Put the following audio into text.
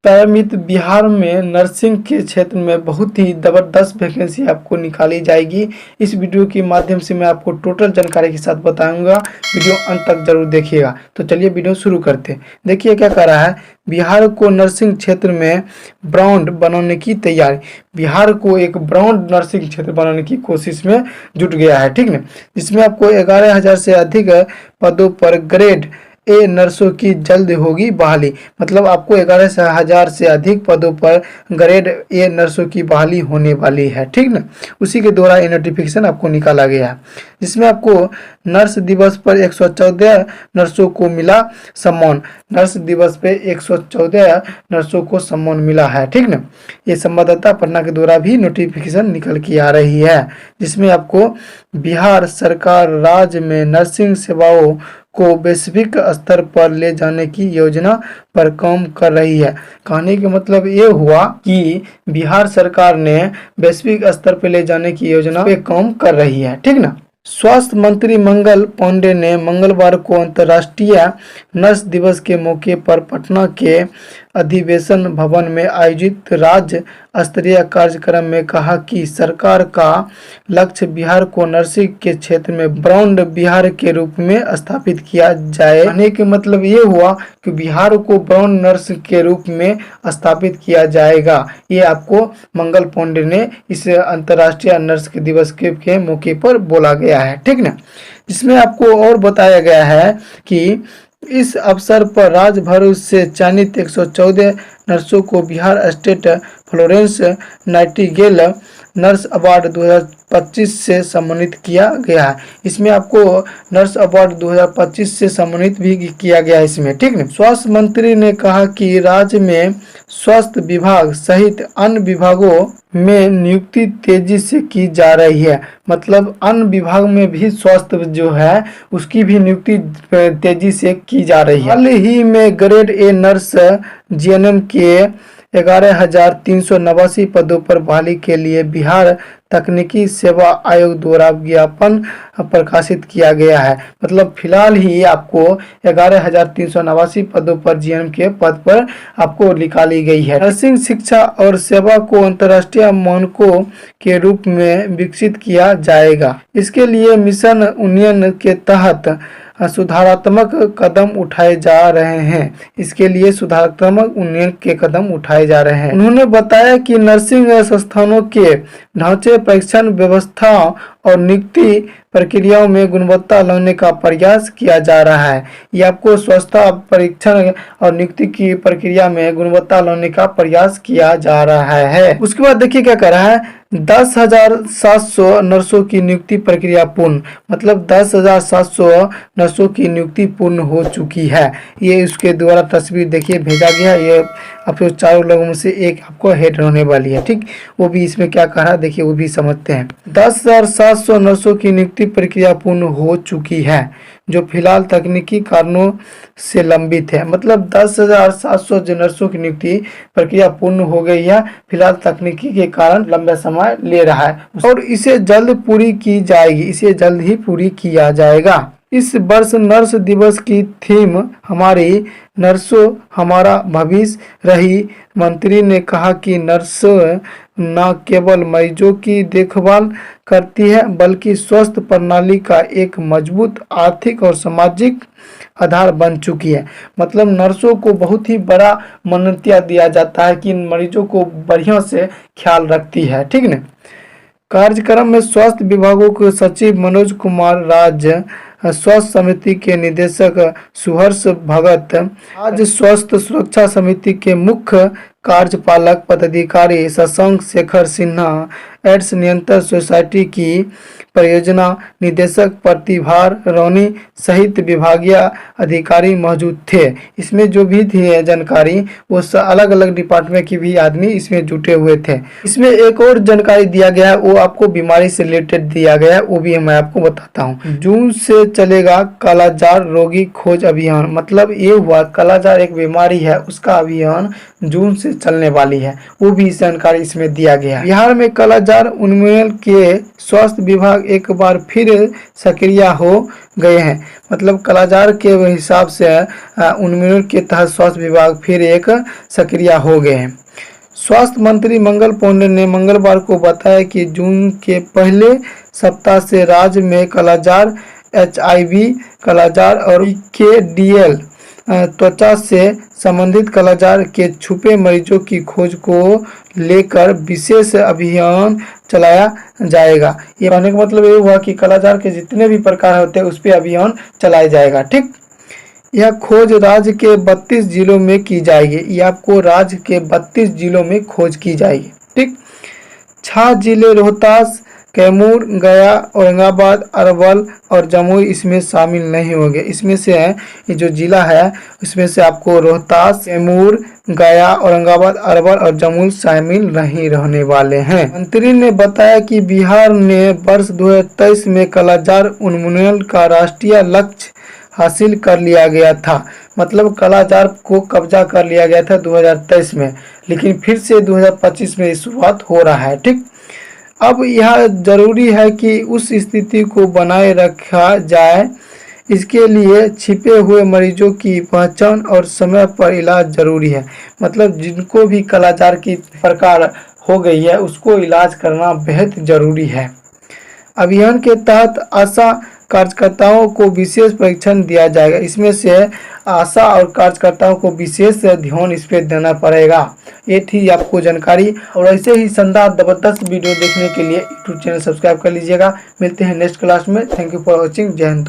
प्यारे मित्र, बिहार में नर्सिंग के क्षेत्र में बहुत ही ज़बरदस्त वैकेंसी आपको निकाली जाएगी। इस वीडियो के माध्यम से मैं आपको टोटल जानकारी के साथ बताऊंगा। वीडियो अंत तक जरूर देखिएगा। तो चलिए वीडियो शुरू करते हैं। देखिए क्या कर रहा है, बिहार को नर्सिंग क्षेत्र में ब्रांड बनाने की तैयारी। बिहार को एक ब्रांड नर्सिंग क्षेत्र बनाने की कोशिश में जुट गया है, ठीक ना। जिसमें आपको 11,000 से अधिक पदों पर ग्रेड ए नर्सों की जल्द होगी बहाली। मतलब आपको 11,000 से अधिक पदों पर ग्रेड ए नर्सों की बहाली होने वाली है, ठीक ना। उसी के द्वारा ये नोटिफिकेशन आपको निकाला गया है, जिसमें आपको नर्स दिवस पर 114 नर्सों को मिला सम्मान। नर्स दिवस पे 114 नर्सों को सम्मान मिला है, ठीक ना। ये संवाददाता पटना के द्वारा भी नोटिफिकेशन निकल के आ रही है, जिसमें आपको बिहार सरकार राज्य में नर्सिंग सेवाओं को वैश्विक स्तर पर ले जाने की योजना पर काम कर रही है। कहने का मतलब ये हुआ कि बिहार सरकार ने वैश्विक स्तर पर ले जाने की योजना पे काम कर रही है, ठीक ना। स्वास्थ्य मंत्री मंगल पांडे ने मंगलवार को अंतर्राष्ट्रीय नर्स दिवस के मौके पर पटना के अधिवेशन भवन में आयोजित राज्य स्तरीय कार्यक्रम में कहा कि सरकार का लक्ष्य बिहार को नर्सिंग के क्षेत्र में ब्रांड बिहार के रूप में स्थापित किया जाए। कहने के मतलब ये हुआ कि बिहार को ब्रांड नर्स के रूप में स्थापित किया जाएगा। ये आपको मंगल पांडे ने इस अंतर्राष्ट्रीय नर्स के दिवस के मौके पर बोला गया है, ठीक ना। जिसमें आपको और बताया गया है कि इस अवसर पर राज्य भर से चयनित 114 नर्सों को Bihar state Florence Nightingale nurse award 2025 से सम्मानित किया गया है। इसमें आपको नर्स अवार्ड 2025 से सम्मानित भी किया गया है इसमें, ठीक है। स्वास्थ्य मंत्री ने कहा कि राज्य में स्वास्थ्य विभाग सहित अन्य विभागों में नियुक्ति तेजी से की जा रही है। मतलब अन्य विभाग में भी स्वास्थ्य जो है उसकी भी नियुक्ति तेजी से की जा रही है। हाल ही में ग्रेड ए नर्स जीएनएम के 11,389 पदों पर बहाली के लिए बिहार तकनीकी सेवा आयोग द्वारा विज्ञापन प्रकाशित किया गया है। मतलब फिलहाल ही आपको 11,389 पदों पर जीएनएम के पद पर आपको निकाली गई है। नर्सिंग शिक्षा और सेवा को अंतर्राष्ट्रीय मानकों के रूप में विकसित किया जाएगा। इसके लिए मिशन उन्नयन के तहत सुधारात्मक कदम उठाए जा रहे हैं। इसके लिए सुधारात्मक उन्नयन के कदम उठाए जा रहे हैं। उन्होंने बताया कि नर्सिंग संस्थानों के ढांचे, परीक्षण व्यवस्था और नियुक्ति प्रक्रियाओं में गुणवत्ता लाने का प्रयास किया जा रहा है। ये आपको स्वास्थ्य परीक्षण और नियुक्ति की प्रक्रिया में गुणवत्ता लाने का प्रयास किया जा रहा है। उसके बाद देखिए क्या कर रहा है, 10,700 नर्सों की नियुक्ति प्रक्रिया पूर्ण। मतलब 10,700 नर्सों की नियुक्ति पूर्ण हो चुकी है। ये उसके द्वारा तस्वीर देखिए भेजा गया। ये आपको चारों लोगों में से एक आपको हेड होने वाली है, ठीक। वो भी इसमें क्या कहा देखिए, वो भी समझते हैं। 10,700 नर्सों की नियुक्ति प्रक्रिया पूर्ण हो चुकी है, जो फिलहाल तकनीकी कारणों से लंबित है। मतलब 10,700 जो नर्सों की नियुक्ति प्रक्रिया पूर्ण हो गई है, फिलहाल तकनीकी के कारण लंबा समय ले रहा है और इसे जल्द पूरी की जाएगी। इसे जल्द ही पूरी किया जाएगा। इस वर्ष नर्स दिवस की थीम हमारी नर्सों हमारा भविष्य रही। मंत्री ने कहा कि नर्स न केवल मरीजों की देखभाल करती है, बल्कि स्वास्थ्य प्रणाली का एक मजबूत आर्थिक और सामाजिक आधार बन चुकी है। मतलब नर्सों को बहुत ही बड़ा मान्यता दिया जाता है कि मरीजों को बढ़िया से ख्याल रखती है, ठीक ना। कार्यक्रम में स्वास्थ्य विभागों के सचिव मनोज कुमार, राज्य स्वास्थ्य समिति के निदेशक सुहर्ष भगत, राज्य स्वास्थ्य सुरक्षा समिति के मुख्य कार्यपालक पदाधिकारी शशांक शेखर सिन्हा, एड्स नियंत्रण सोसाइटी की परियोजना निदेशक प्रतिभार रोनी सहित विभागीय अधिकारी मौजूद थे। इसमें जो भी थी जानकारी वो अलग अलग डिपार्टमेंट के भी आदमी इसमें जुटे हुए थे। इसमें एक और जानकारी दिया गया है, वो आपको बीमारी से रिलेटेड दिया गया है, वो भी मैं आपको बताता हूँ। जून से चलेगा कालाजार रोगी खोज अभियान। मतलब ये हुआ कालाजार एक बीमारी है, उसका अभियान जून से चलने वाली है, वो भी जानकारी इसमें दिया गया है। बिहार में कालाजार उन्मूलन के स्वास्थ्य विभाग एक बार फिर सक्रिय हो गए हैं। मतलब कालाजार के हिसाब से उन्मूलन के तहत स्वास्थ्य विभाग फिर एक सक्रिय हो गए हैं। स्वास्थ्य मंत्री मंगल पांडे ने मंगलवार को बताया कि जून के पहले सप्ताह से राज्य में कालाजार, HIV कालाजार और KDL त्वचा से संबंधित कालाजार के छुपे मरीजों की खोज को लेकर विशेष अभियान चलाया जाएगा। ये कहने का मतलब ये हुआ कि कालाजार के जितने भी प्रकार होते हैं उस पर अभियान चलाया जाएगा। ठीक, यह खोज राज्य के 32 जिलों में की जाएगी। यह आपको राज्य के 32 जिलों में खोज की जाएगी। ठीक, 6 जिले रोहतास, कैमूर, गया, औरंगाबाद, अरवल और जमुई इसमें शामिल नहीं होंगे। इसमें से है ये जो जिला है इसमें से आपको रोहतास, कैमूर, गया, औरंगाबाद, अरवल और जमुई शामिल नहीं रहने वाले हैं। मंत्री ने बताया कि बिहार ने वर्ष 2023 में कालाजार उन्मूलन का राष्ट्रीय लक्ष्य हासिल कर लिया गया था। मतलब कालाजार को कब्जा कर लिया गया था 2023 में, लेकिन फिर से 2025 में शुरुआत हो रहा है। ठीक, अब यह जरूरी है कि उस स्थिति को बनाए रखा जाए। इसके लिए छिपे हुए मरीजों की पहचान और समय पर इलाज जरूरी है। मतलब जिनको भी कालाजार की प्रकार हो गई है उसको इलाज करना बेहद जरूरी है। अभियान के तहत आशा कार्यकर्ताओं को विशेष प्रशिक्षण दिया जाएगा। इसमें से आशा और कार्यकर्ताओं को विशेष ध्यान इस पर देना पड़ेगा। ये थी आपको जानकारी, और ऐसे ही शानदार जबरदस्त वीडियो देखने के लिए यूट्यूब चैनल सब्सक्राइब कर लीजिएगा। मिलते हैं नेक्स्ट क्लास में। Thank you for watching. जय हिंद।